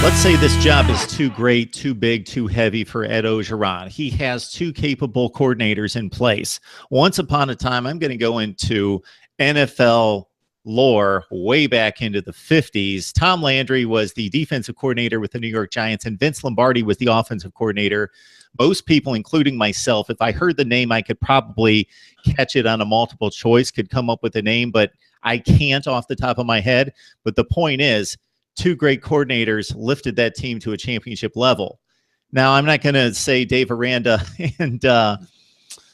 Let's say this job is too great, too big, too heavy for Ed Orgeron. He has two capable coordinators in place. Once upon a time, I'm going to go into NFL lore way back into the 50s. Tom Landry was the defensive coordinator with the New York Giants, and Vince Lombardi was the offensive coordinator. Most people, including myself, if I heard the name, I could probably catch it on a multiple choice, could come up with a name, but I can't off the top of my head. But the point is, two great coordinators lifted that team to a championship level. Now, I'm not going to say Dave Aranda and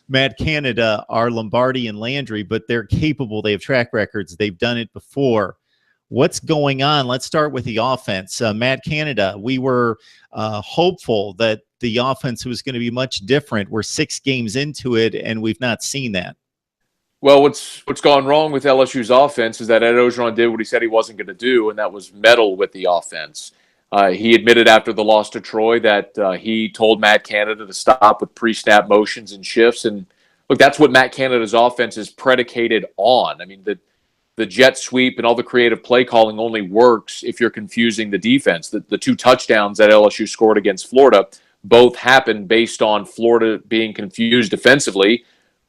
Matt Canada are Lombardi and Landry, but they're capable. They have track records. They've done it before. What's going on? Let's start with the offense. Matt Canada, we were hopeful that the offense was going to be much different. We're 6 games into it, and we've not seen that. Well, what's gone wrong with LSU's offense is that Ed Orgeron did what he said he wasn't going to do, and that was meddle with the offense. He admitted after the loss to Troy that he told Matt Canada to stop with pre-snap motions and shifts. And look, that's what Matt Canada's offense is predicated on. I mean, the jet sweep and all the creative play calling only works if you're confusing the defense. The 2 touchdowns that LSU scored against Florida both happened based on Florida being confused defensively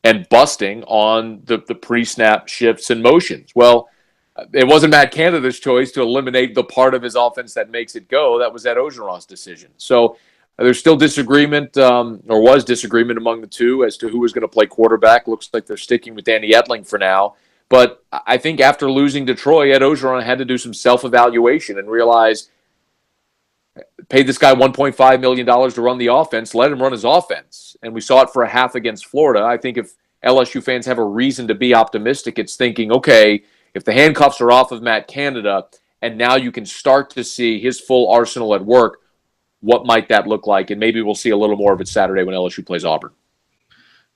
and busting on the pre-snap shifts and motions. Well, it wasn't Matt Canada's choice to eliminate the part of his offense that makes it go. That was Ed Orgeron's decision. So there's still disagreement, or was disagreement among the two as to who was going to play quarterback. Looks like they're sticking with Danny Meddling for now. But I think after losing to Troy, Ed Orgeron had to do some self-evaluation and realize, paid this guy $1.5 million to run the offense, let him run his offense. And we saw it for a half against Florida. I think if LSU fans have a reason to be optimistic, it's thinking, okay, if the handcuffs are off of Matt Canada and now you can start to see his full arsenal at work, what might that look like? And maybe we'll see a little more of it Saturday when LSU plays Auburn.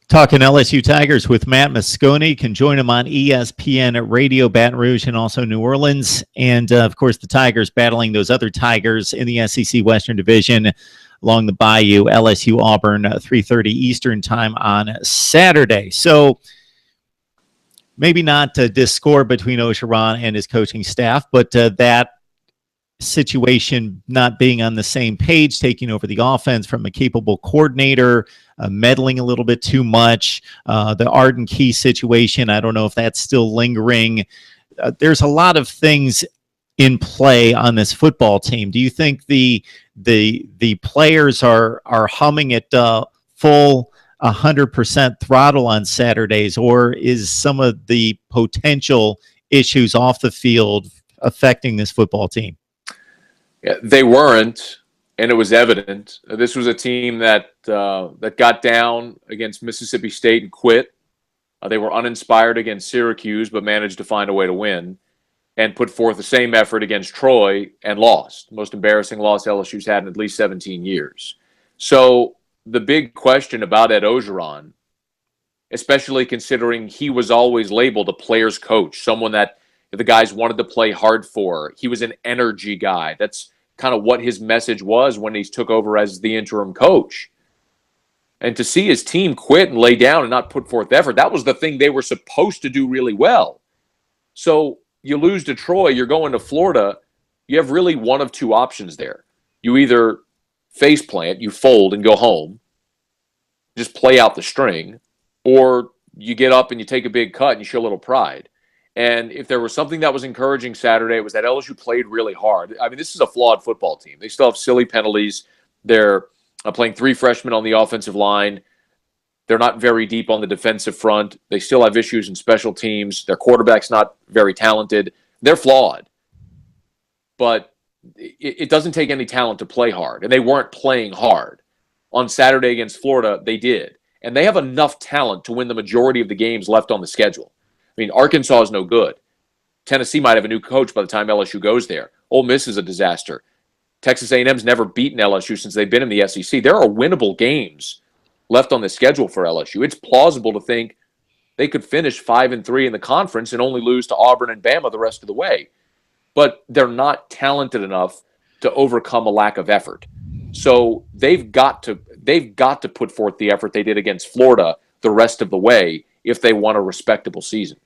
Talking LSU Tigers with Matt Mosconi. You can join him on ESPN Radio Baton Rouge and also New Orleans. And, of course, the Tigers battling those other Tigers in the SEC Western Division along the Bayou. LSU Auburn, 3:30 Eastern time on Saturday. So maybe not a discord between Orgeron and his coaching staff, but that situation not being on the same page, taking over the offense from a capable coordinator, meddling a little bit too much. The Arden Key situation, I don't know if that's still lingering. There's a lot of things in play on this football team. Do you think the players are humming at full 100% throttle on Saturdays, or is some of the potential issues off the field affecting this football team? Yeah, they weren't, and it was evident. This was a team that got down against Mississippi State and quit. They were uninspired against Syracuse, but managed to find a way to win, and put forth the same effort against Troy and lost. Most embarrassing loss LSU's had in at least 17 years. So the big question about Ed Orgeron, especially considering he was always labeled a player's coach, someone that the guys wanted to play hard for. He was an energy guy. That's kind of what his message was when he took over as the interim coach. And to see his team quit and lay down and not put forth effort, that was the thing they were supposed to do really well. So you lose to Troy, you're going to Florida, you have really one of two options there. You either face plant, you fold and go home, just play out the string, or you get up and you take a big cut and you show a little pride. And if there was something that was encouraging Saturday, it was that LSU played really hard. I mean, this is a flawed football team. They still have silly penalties. They're playing 3 freshmen on the offensive line. They're not very deep on the defensive front. They still have issues in special teams. Their quarterback's not very talented. They're flawed. But it doesn't take any talent to play hard. And they weren't playing hard. On Saturday against Florida, they did. And they have enough talent to win the majority of the games left on the schedule. I mean, Arkansas is no good. Tennessee might have a new coach by the time LSU goes there. Ole Miss is a disaster. Texas A&M's never beaten LSU since they've been in the SEC. There are winnable games left on the schedule for LSU. It's plausible to think they could finish 5-3 in the conference and only lose to Auburn and Bama the rest of the way. But they're not talented enough to overcome a lack of effort. So they've got to put forth the effort they did against Florida the rest of the way if they want a respectable season.